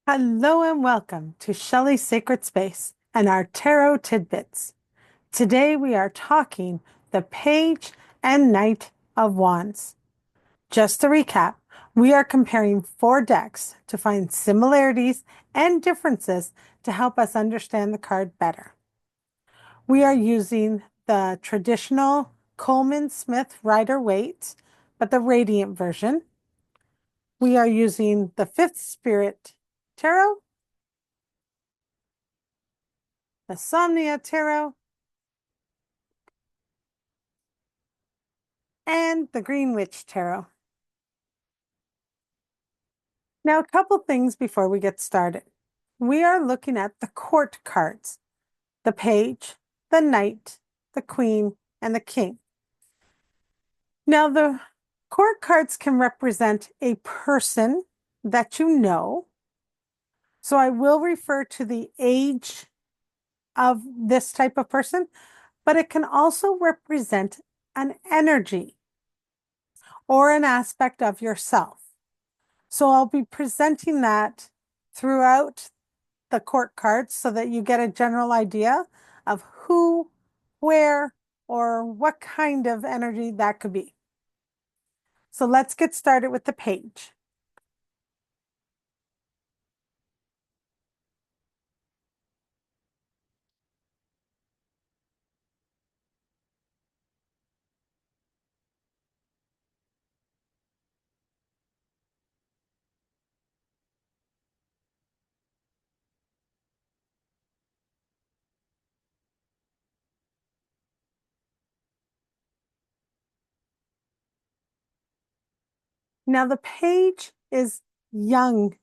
Hello and welcome to Shelley's Sacred Space and our Tarot Tidbits. Today we are talking the Page and Knight of Wands. Just to recap, we are comparing four decks to find similarities and differences to help us understand the card better. We are using the traditional Coleman-Smith Rider-Waite, but the Radiant version. We are using the Fifth Spirit Tarot, the Somnia Tarot, and the Green Witch Tarot. Now, a couple things before we get started. We are looking at the court cards, the page, the knight, the queen, and the king. Now, the court cards can represent a person that you know. So I will refer to the age of this type of person, but it can also represent an energy or an aspect of yourself. So I'll be presenting that throughout the court cards so that you get a general idea of who, where, or what kind of energy that could be. So let's get started with the page. Now the page is young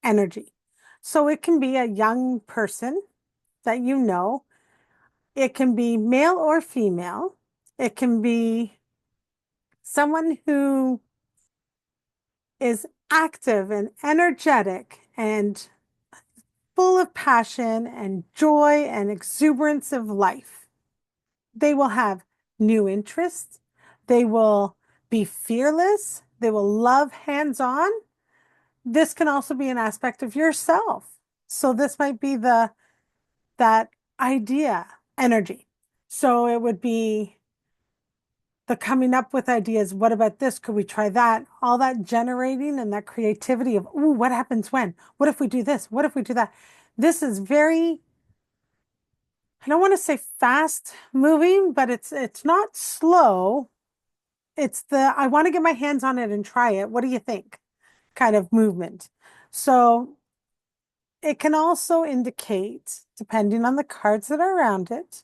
energy. So it can be a young person that you know. It can be male or female. It can be someone who is active and energetic and full of passion and joy and exuberance of life. They will have new interests. They will be fearless. They will love hands-on. This can also be an aspect of yourself. So this might be that idea energy. So it would be the coming up with ideas. What about this? Could we try that? All that generating and that creativity of, ooh, what happens when? What if we do this? What if we do that? This is very, I don't want to say fast moving, but it's not slow. It's the I want to get my hands on it and try it. What do you think? Kind of movement. So it can also indicate, depending on the cards that are around it,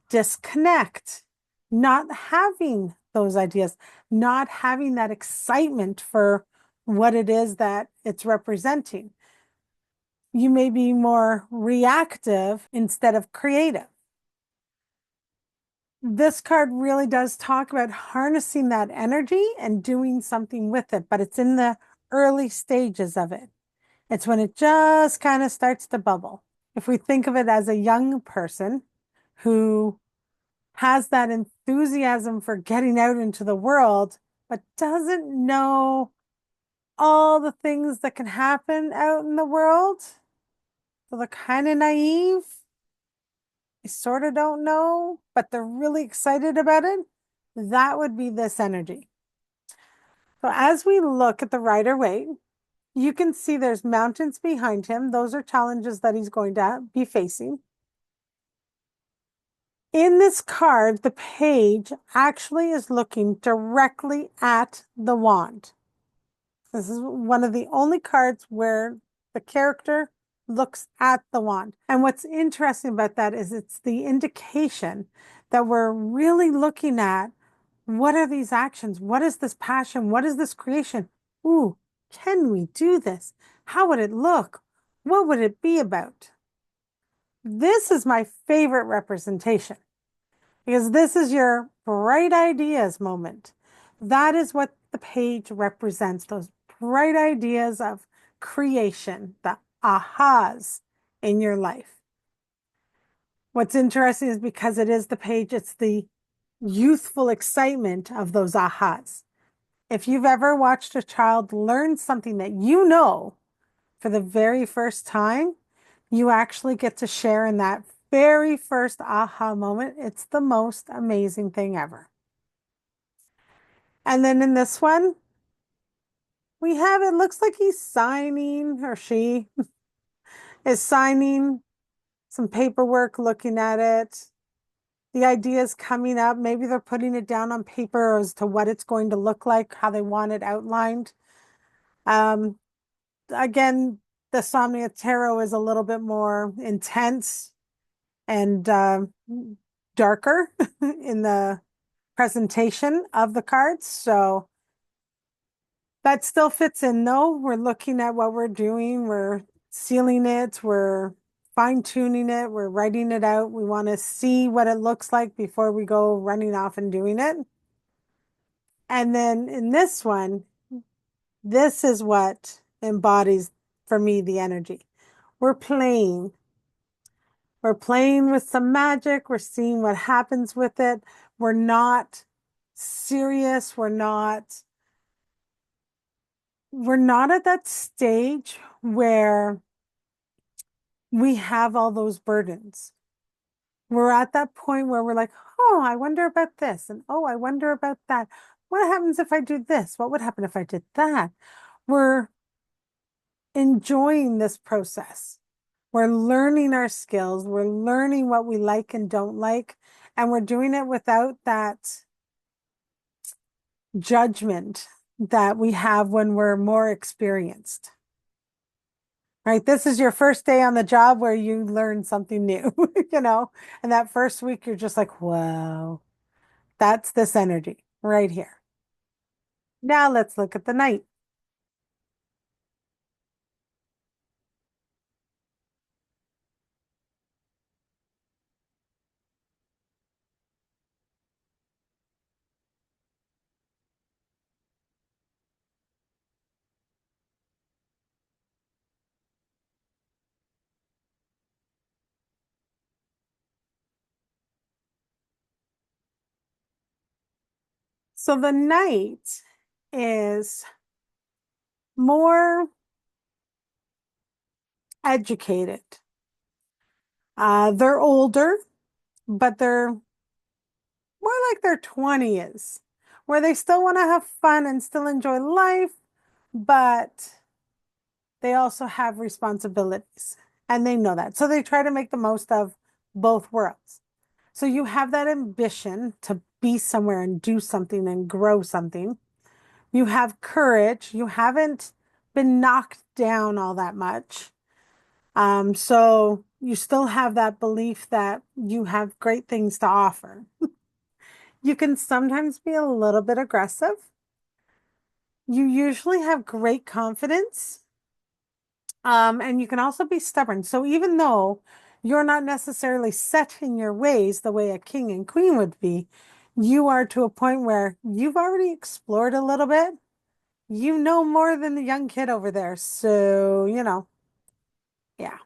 disconnect, not having those ideas, not having that excitement for what it is that it's representing. You may be more reactive instead of creative. This card really does talk about harnessing that energy and doing something with it, but it's in the early stages of it. It's when it just kind of starts to bubble. If we think of it as a young person who has that enthusiasm for getting out into the world, but doesn't know all the things that can happen out in the world, so they're kind of naive. They sort of don't know, but they're really excited about it. That would be this energy. So as we look at the Rider-Waite, you can see there's mountains behind him. Those are challenges that he's going to be facing. In this card, the page actually is looking directly at the wand. This is one of the only cards where the character looks at the wand. And what's interesting about that is it's the indication that we're really looking at what are these actions? What is this passion? What is this creation? Ooh, can we do this? How would it look? What would it be about? This is my favorite representation because this is your bright ideas moment. That is what the page represents, those bright ideas of creation, the ahas in your life. What's interesting is because it is the page, it's the youthful excitement of those ahas. If you've ever watched a child learn something that you know for the very first time, you actually get to share in that very first aha moment. It's the most amazing thing ever. And then in this one, we have it looks like he's signing, or she is signing some paperwork, looking at it. The idea is coming up. Maybe they're putting it down on paper as to what it's going to look like, how they want it outlined. Um, again, the Somnia Tarot is a little bit more intense and darker in the presentation of the cards. So that still fits in though. We're looking at what we're doing. We're sealing it. We're fine tuning it. We're writing it out. We want to see what it looks like before we go running off and doing it. And then in this one, this is what embodies for me the energy. We're playing. We're playing with some magic. We're seeing what happens with it. We're not serious. We're not at that stage where we have all those burdens. We're at that point where we're like, oh, I wonder about this. And oh, I wonder about that. What happens if I do this? What would happen if I did that? We're enjoying this process. We're learning our skills. We're learning what we like and don't like. And we're doing it without that judgment that we have when we're more experienced. Right? This is your first day on the job where you learn something new, and that first week you're just like, wow, that's this energy right here. Now let's look at the night. So the night is more educated. They're older, but they're more like their 20s, where they still want to have fun and still enjoy life, but they also have responsibilities and they know that. So they try to make the most of both worlds. So you have that ambition to be somewhere and do something and grow something. You have courage. You haven't been knocked down all that much. So you still have that belief that you have great things to offer. You can sometimes be a little bit aggressive. You usually have great confidence. And you can also be stubborn. So even though you're not necessarily set in your ways the way a king and queen would be, you are to a point where you've already explored a little bit. You know more than the young kid over there. So, yeah,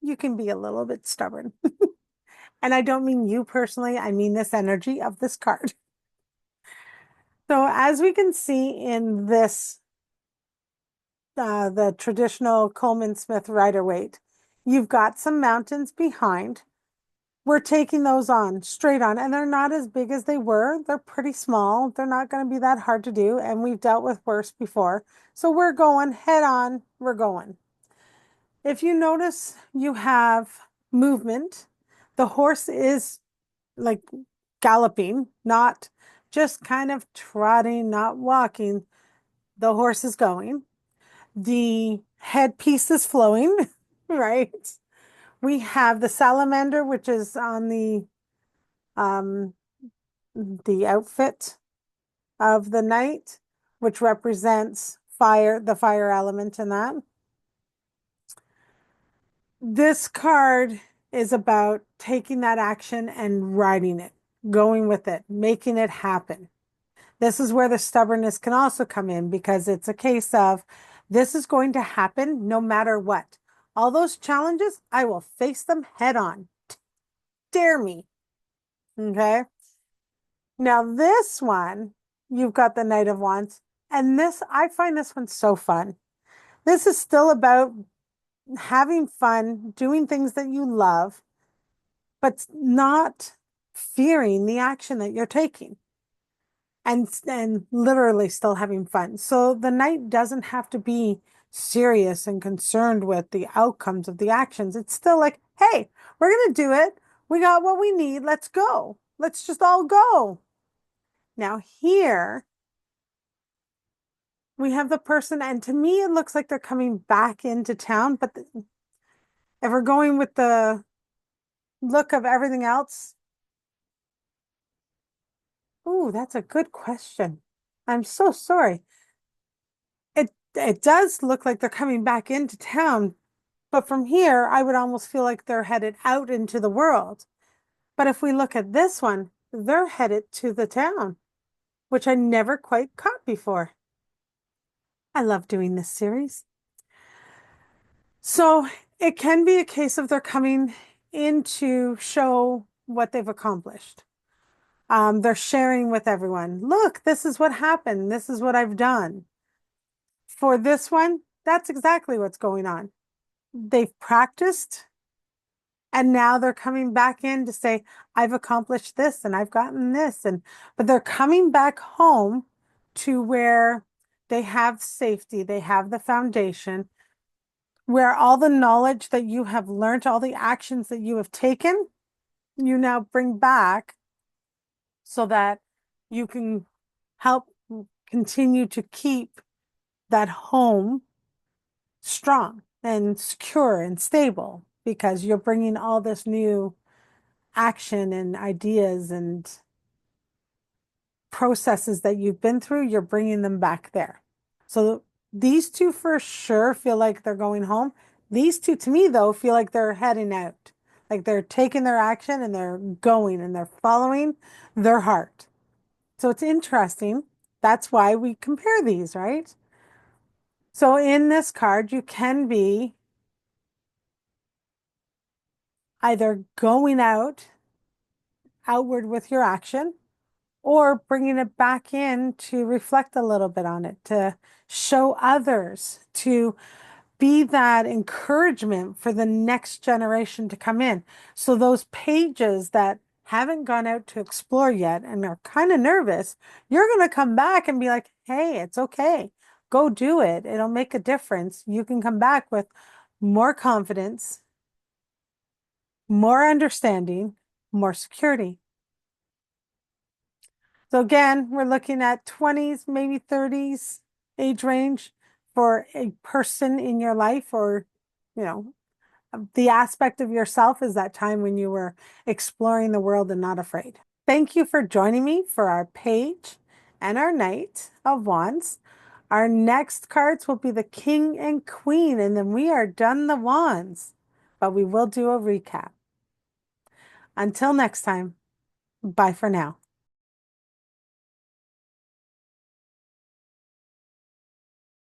you can be a little bit stubborn. And I don't mean you personally, I mean this energy of this card. So as we can see in this, the traditional Coleman Smith Rider-Waite, you've got some mountains behind. We're taking those on straight on, and they're not as big as they were. They're pretty small. They're not going to be that hard to do, and we've dealt with worse before. So we're going head on. We're going. If you notice, you have movement. The horse is like galloping, not just kind of trotting, not walking. The horse is going. The headpiece is flowing, right? We have the salamander, which is on um, the outfit of the knight, which represents fire, the fire element in that. This card is about taking that action and riding it, going with it, making it happen. This is where the stubbornness can also come in because it's a case of this is going to happen no matter what. All those challenges, I will face them head on. Dare me. Okay. Now, this one, you've got the Knight of Wands. And this, I find this one so fun. This is still about having fun, doing things that you love, but not fearing the action that you're taking and literally still having fun. So the night doesn't have to be serious and concerned with the outcomes of the actions. It's still like, hey, we're gonna do it. We got what we need. Let's go. Let's just all go. Now here we have the person, and to me it looks like they're coming back into town, but if we're going with the look of everything else, oh, that's a good question. I'm so sorry. It does look like they're coming back into town, but from here, I would almost feel like they're headed out into the world. But if we look at this one, they're headed to the town, which I never quite caught before. I love doing this series. So it can be a case of they're coming in to show what they've accomplished. They're sharing with everyone. Look, this is what happened. This is what I've done. For this one, that's exactly what's going on. They've practiced and now they're coming back in to say, I've accomplished this and I've gotten this. But they're coming back home to where they have safety, they have the foundation, where all the knowledge that you have learned, all the actions that you have taken, you now bring back so that you can help continue to keep that home strong and secure and stable because you're bringing all this new action and ideas and processes that you've been through, you're bringing them back there. So these two for sure feel like they're going home. These two to me though feel like they're heading out. Like they're taking their action and they're going and they're following their heart. So it's interesting. That's why we compare these, right? So in this card, you can be either going outward with your action, or bringing it back in to reflect a little bit on it, to show others, to be that encouragement for the next generation to come in. So those pages that haven't gone out to explore yet and are kind of nervous, you're going to come back and be like, hey, it's okay. Go do it. It'll make a difference. You can come back with more confidence, more understanding, more security. So again, we're looking at 20s, maybe 30s age range for a person in your life, or, you know, the aspect of yourself is that time when you were exploring the world and not afraid. Thank you for joining me for our page and our Knight of Wands. Our next cards will be the King and Queen, and then we are done the Wands, but we will do a recap. Until next time, bye for now.